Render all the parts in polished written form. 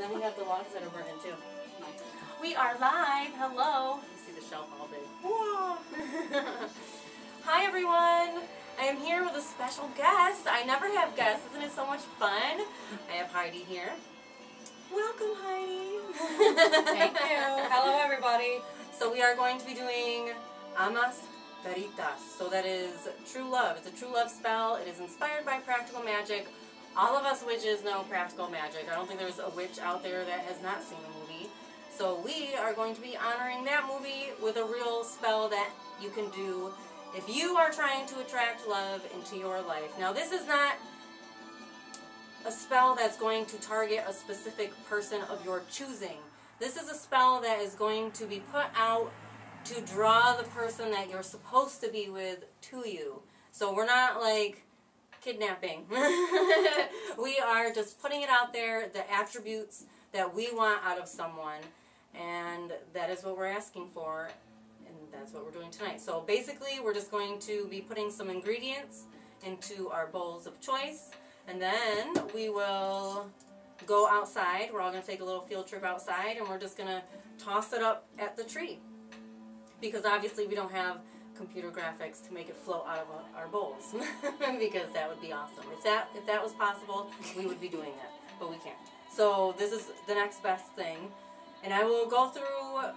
then we have the logs that are burning too. We are live. Hello. You see the shelf all big. Whoa. Hi everyone. I am here with a special guest. I never have guests. Isn't it so much fun? I have Heidi here. Welcome, Heidi. Thank you. Hello, everybody. So we are going to be doing Amas Veritas. So that is true love. It's a true love spell. It is inspired by practical magic. All of us witches know practical magic. I don't think there's a witch out there that has not seen the movie. So we are going to be honoring that movie with a real spell that you can do if you are trying to attract love into your life. Now this is not a spell that's going to target a specific person of your choosing. This is a spell that is going to be put out to draw the person that you're supposed to be with to you. So we're not like kidnapping. We are just putting it out there, the attributes that we want out of someone. And that is what we're asking for. And that's what we're doing tonight. So basically we're just going to be putting some ingredients into our bowls of choice. And then we will go outside. We're all going to take a little field trip outside. And we're just going to toss it up at the tree. Because obviously we don't have computer graphics to make it float out of our bowls. Because that would be awesome. If that was possible, we would be doing that. But we can't. So this is the next best thing. And I will go through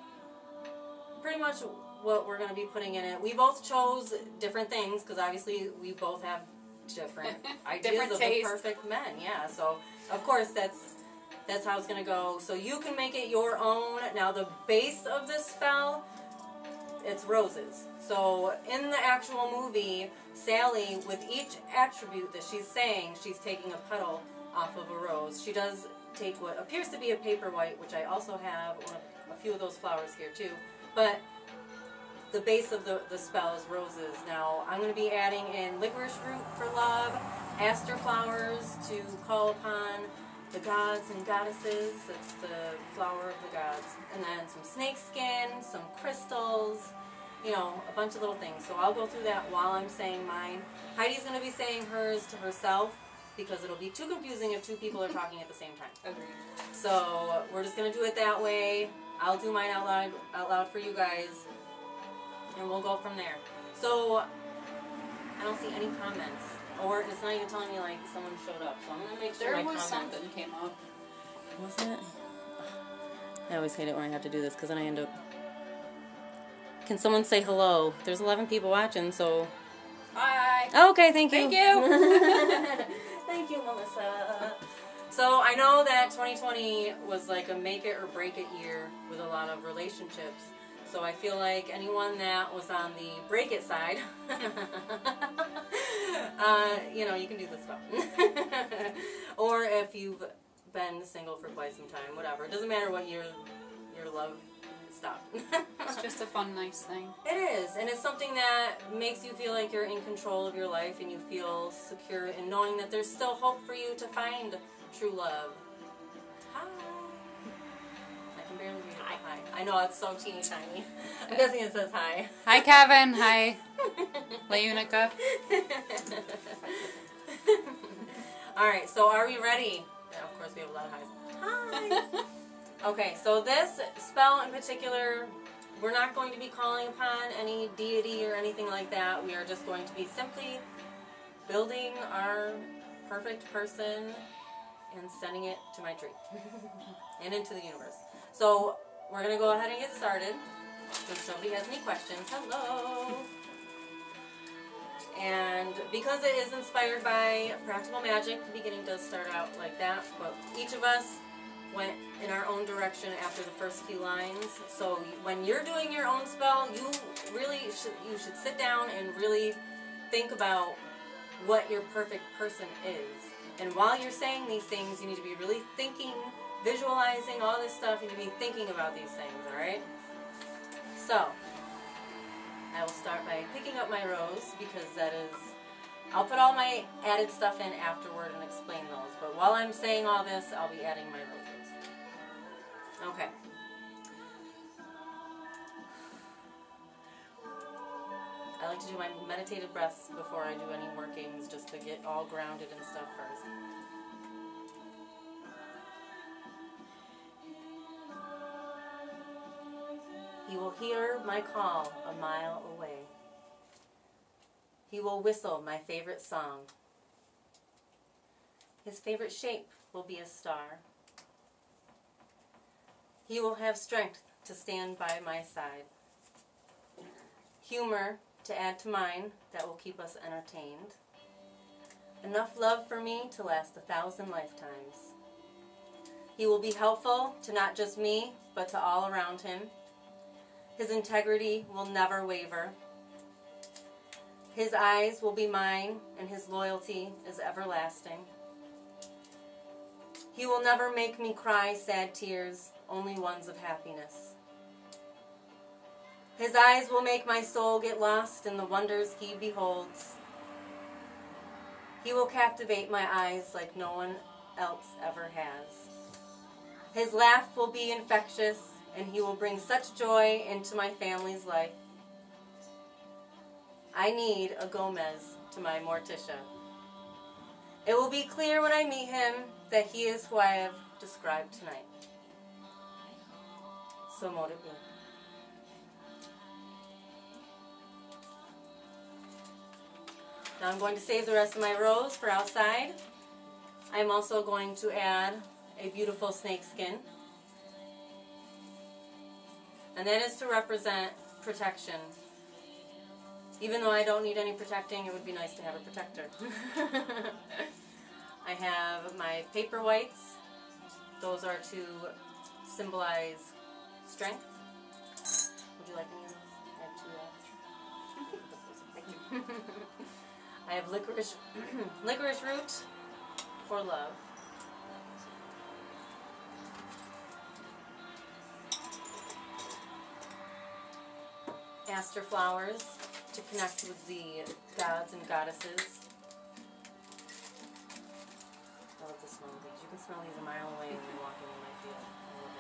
pretty much what we're going to be putting in it. We both chose different things because obviously we both have different ideas of the perfect men. Yeah, so of course that's how it's going to go. So you can make it your own. Now the base of this spell, it's roses. So in the actual movie, Sally, with each attribute that she's saying, she's taking a petal off of a rose. She does take what appears to be a paper white, which I also have a few of those flowers here too. But the base of the spell is roses. Now I'm going to be adding in licorice root for love, aster flowers to call upon the gods and goddesses. That's the flower of the gods. And then some snake skin, some crystals, you know, a bunch of little things. So I'll go through that while I'm saying mine. Heidi's going to be saying hers to herself, because it'll be too confusing if two people are talking at the same time. Agreed. So we're just going to do it that way. I'll do mine out loud for you guys, and we'll go from there. So I don't see any comments, or it's not even telling me like someone showed up. So I'm going to make sure there was something came up. Was it? I always hate it when I have to do this because then I end up... Can someone say hello? There's 11 people watching, so... Hi. Okay, thank you. Thank you. Thank you, Melissa. So I know that 2020 was like a make it or break it year with a lot of relationships. So I feel like anyone that was on the break it side, you know, you can do this spell. Or if you've been single for quite some time, whatever. It doesn't matter what your love stopped. It's just a fun, nice thing. It is, and it's something that makes you feel like you're in control of your life and you feel secure in knowing that there's still hope for you to find true love. Hi. I can barely read it. Hi. I know, it's so teeny tiny. I'm guessing it says hi. Hi, Kevin. Hi, Leunica. Alright, so are we ready? Yeah, of course we have a lot of highs. Hi. Okay, so this spell in particular, we're not going to be calling upon any deity or anything like that. We are just going to be simply building our perfect person and sending it to my tree and into the universe. So we're going to go ahead and get started since nobody has any questions. Hello! And because it is inspired by practical magic, the beginning does start out like that, but each of us went in our own direction after the first few lines. So when you're doing your own spell, you should sit down and really think about what your perfect person is. And while you're saying these things, you need to be really thinking, visualizing all this stuff. You need to be thinking about these things, alright? So I will start by picking up my rose, because that is... I'll put all my added stuff in afterward and explain those. But while I'm saying all this, I'll be adding my roses. Okay. I like to do my meditative breaths before I do any workings, just to get all grounded and stuff first. He will hear my call a mile away. He will whistle my favorite song. His favorite shape will be a star. He will have strength to stand by my side. Humor to add to mine that will keep us entertained. Enough love for me to last 1,000 lifetimes. He will be helpful to not just me, but to all around him. His integrity will never waver. His eyes will be mine, and his loyalty is everlasting. He will never make me cry sad tears, only ones of happiness. His eyes will make my soul get lost in the wonders he beholds. He will captivate my eyes like no one else ever has. His laugh will be infectious, and he will bring such joy into my family's life. I need a Gomez to my Morticia. It will be clear when I meet him that he is who I have described tonight. So mote it be. Now I'm going to save the rest of my rose for outside. I'm also going to add a beautiful snake skin. And that is to represent protection. Even though I don't need any protecting, it would be nice to have a protector. I have my paper whites. Those are to symbolize strength. Would you like any of those? I have two. I have licorice root for love. Aster flowers to connect with the gods and goddesses. I love the smell of these. You can smell these a mile away when you're walking in my field. I love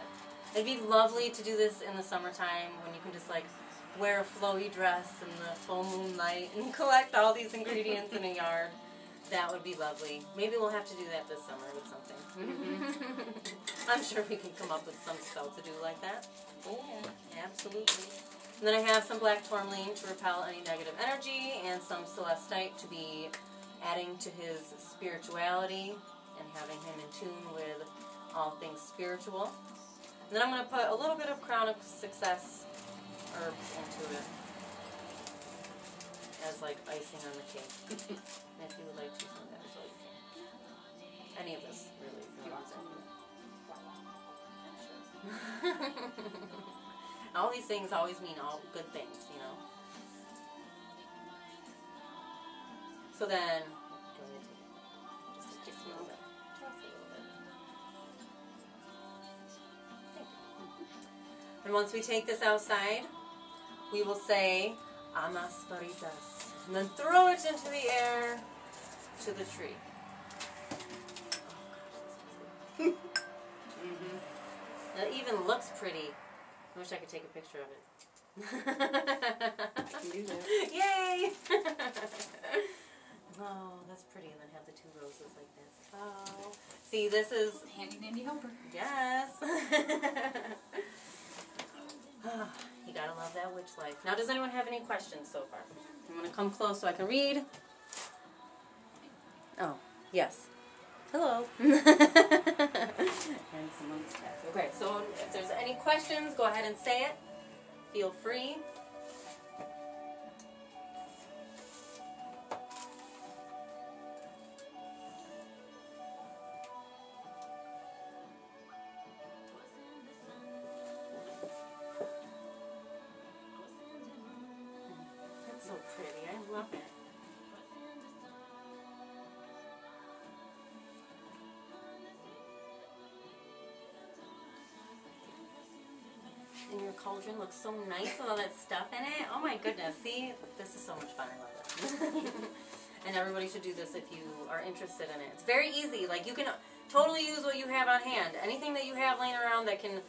it. It'd be lovely to do this in the summertime when you can just like wear a flowy dress in the full moonlight and collect all these ingredients in a yard. That would be lovely. Maybe we'll have to do that this summer with something. I'm sure we can come up with some spell to do like that. Oh yeah, absolutely. And then I have some black tourmaline to repel any negative energy, and some celestite to be adding to his spirituality and having him in tune with all things spiritual. And then I'm going to put a little bit of Crown of Success herbs into it as like icing on the cake. And if you would like to use that as well, you can. Any of this, really, if you want it. All these things always mean all good things, you know. So then, just a little bit. Just a little bit. And once we take this outside, we will say, Amas Veritas. And then throw it into the air to the tree. Oh, gosh, it even looks pretty. I wish I could take a picture of it. You do that. Yay! Oh, that's pretty. And then have the two roses like this. Oh. See, this is... Handy dandy helper. Yes. You gotta love that witch life. Now, does anyone have any questions so far? I'm gonna come close so I can read. Oh, yes. Hello. And someone's text. Okay, so if there's any questions, go ahead and say it. Feel free. That's so pretty. I love it. And your cauldron looks so nice with all that stuff in it. Oh my goodness. See, this is so much fun. I love it. And everybody should do this if you are interested in it. It's very easy. Like, you can totally use what you have on hand. Anything that you have laying around that can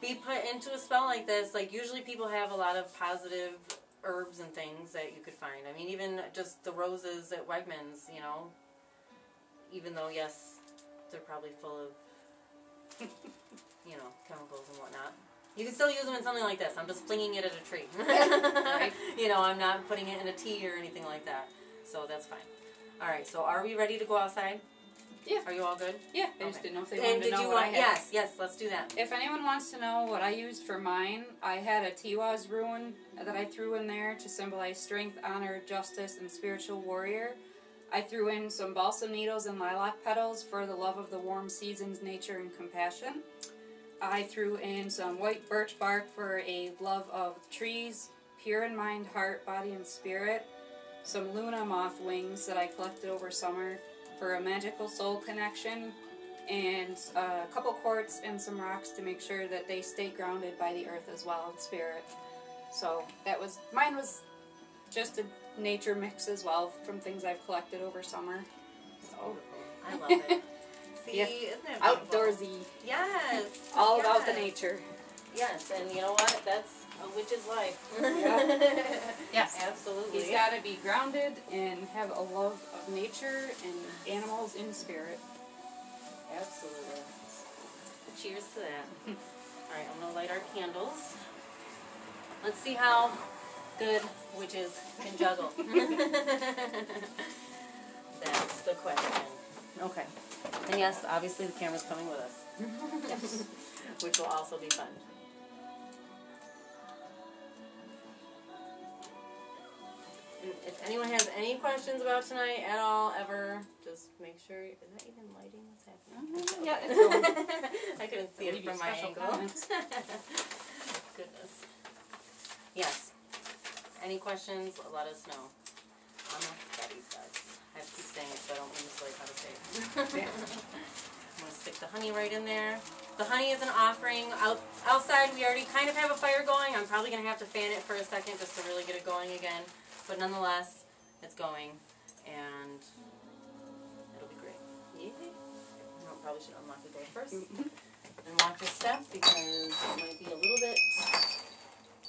be put into a spell like this. Like, usually people have a lot of positive herbs and things that you could find. I mean, even just the roses at Wegmans, you know. Even though, yes, they're probably full of, you know, chemicals and whatnot. You can still use them in something like this. I'm just flinging it at a tree. Right. You know, I'm not putting it in a tea or anything like that. So that's fine. All right, so are we ready to go outside? Yeah. Are you all good? Yeah, I just didn't know if they And wanted to did know you what I want? had. Yes, let's do that. If anyone wants to know what I used for mine, I had a Tiwaz rune that I threw in there to symbolize strength, honor, justice, and spiritual warrior. I threw in some balsam needles and lilac petals for the love of the warm seasons, nature, and compassion. I threw in some white birch bark for a love of trees, pure in mind, heart, body, and spirit. Some Luna moth wings that I collected over summer for a magical soul connection. And a couple quartz and some rocks to make sure that they stay grounded by the earth as well, and spirit. So mine was just a nature mix as well from things I've collected over summer. So I love it. See, Yep. isn't it beautiful? Outdoorsy. Yes. All yes. about the nature. Yes, and you know what? That's a witch's life. Yeah. Yes. Absolutely. He's got to be grounded and have a love of nature and animals in spirit. Absolutely. Cheers to that. Alright, I'm going to light our candles. Let's see how good witches can juggle. That's the question. Okay. And yes, obviously the camera's coming with us. Yes. Which will also be fun. And if anyone has any questions about tonight at all, ever, just make sure. Is that even lighting? What's happening? Yeah, it's going. I couldn't see it from my angle. Goodness. Yes. Any questions? Let us know. Veritas. I have to keep saying it so I don't lose like how to say it. I'm going to stick the honey right in there. The honey is an offering. Outside we already kind of have a fire going. I'm probably going to have to fan it for a second just to really get it going again. But nonetheless, it's going, and it'll be great. Yeah. No, probably should unlock the door first. And watch your step because it might be a little bit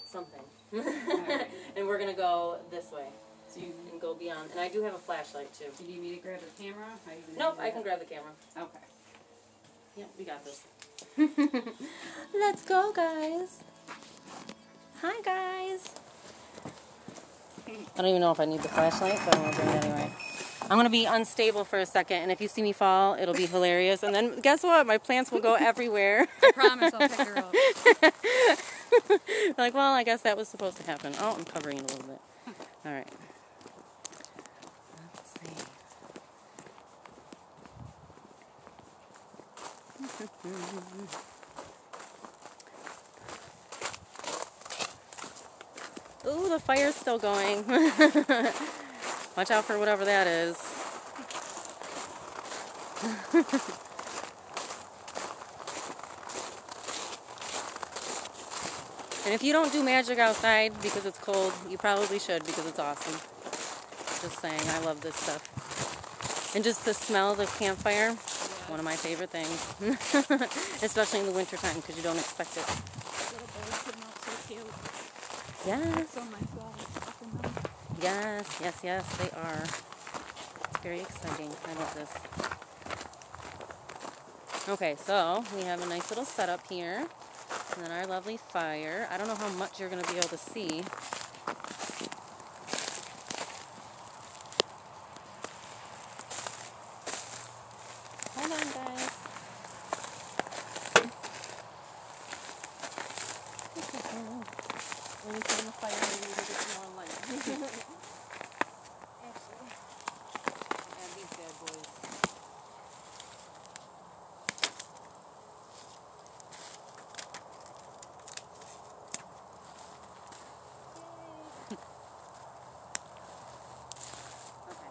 something. Right. And we're going to go this way So you and go beyond. And I do have a flashlight too. need me to grab the camera? How you gonna Nope, do I that? can grab the camera. Okay. Yep, we got this. Let's go, guys. Hi, guys. I don't even know if I need the flashlight, but I'm going to bring it anyway. I'm going to be unstable for a second, and if you see me fall, it'll be hilarious. And then, guess what? My plants will go everywhere. I promise I'll pick her up. Like, well, I guess that was supposed to happen. Oh, I'm covering it a little bit. All right. Let's see. Ooh, the fire's still going. Watch out for whatever that is. And if you don't do magic outside because it's cold, you probably should because it's awesome. Just saying, I love this stuff. And just the smell of the campfire, one of my favorite things. Especially in the wintertime because you don't expect it. Little birds putting out so cute. Yes. So my flowers. Yes, yes, yes, they are. It's very exciting. I love this. Okay, so we have a nice little setup here. And then our lovely fire. I don't know how much you're going to be able to see. Hold on, guys. When you put in the fire, maybe it'll get some more light. Actually, add these bad boys. Okay.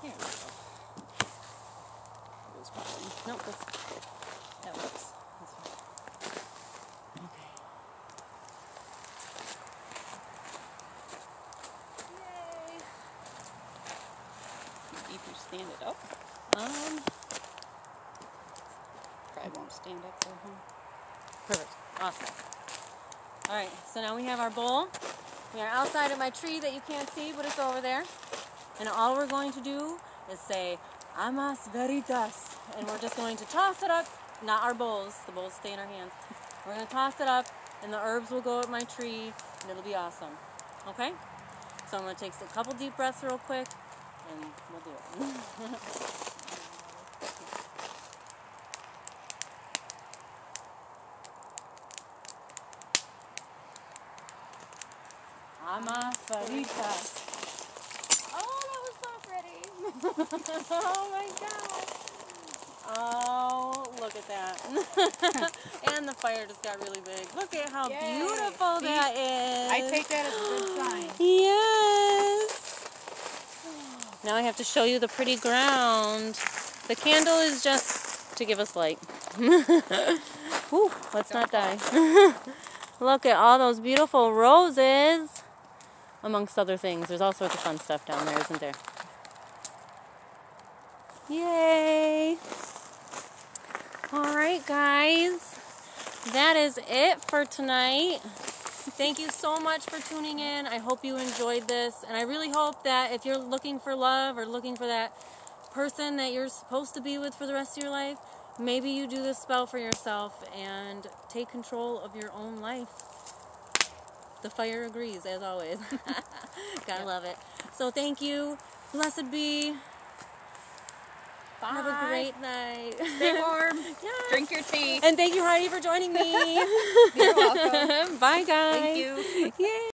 There we go. Those probably. Nope, that works. That's fine. Okay. Yay! If you stand it up, probably won't stand up there, huh? Perfect. Awesome. Alright, so now we have our bowl. We are outside of my tree that you can't see, but it's over there. And all we're going to do is say, Amas Veritas. And we're just going to toss it up, not our bowls, the bowls stay in our hands. We're going to toss it up, and the herbs will go at my tree, and it'll be awesome. Okay? So I'm going to take a couple deep breaths real quick, and we'll do it. Amas Veritas. Oh, that was so pretty. Oh my God. Oh, look at that. And the fire just got really big. Look at how beautiful that is. I take that as a good sign. Yes. Now I have to show you the pretty ground. The candle is just to give us light. Ooh, let's not die. Look at all those beautiful roses. Amongst other things. There's all sorts of fun stuff down there, isn't there? Yay! Alright, guys. That is it for tonight. Thank you so much for tuning in. I hope you enjoyed this. And I really hope that if you're looking for love or looking for that person that you're supposed to be with for the rest of your life, maybe you do this spell for yourself and take control of your own life. The fire agrees, as always. Gotta love it. So thank you. Blessed be. Bye. Have a great night. Stay warm. Yes. Drink your tea. And thank you, Heidi, for joining me. You're welcome. Bye, guys. Thank you. Yay.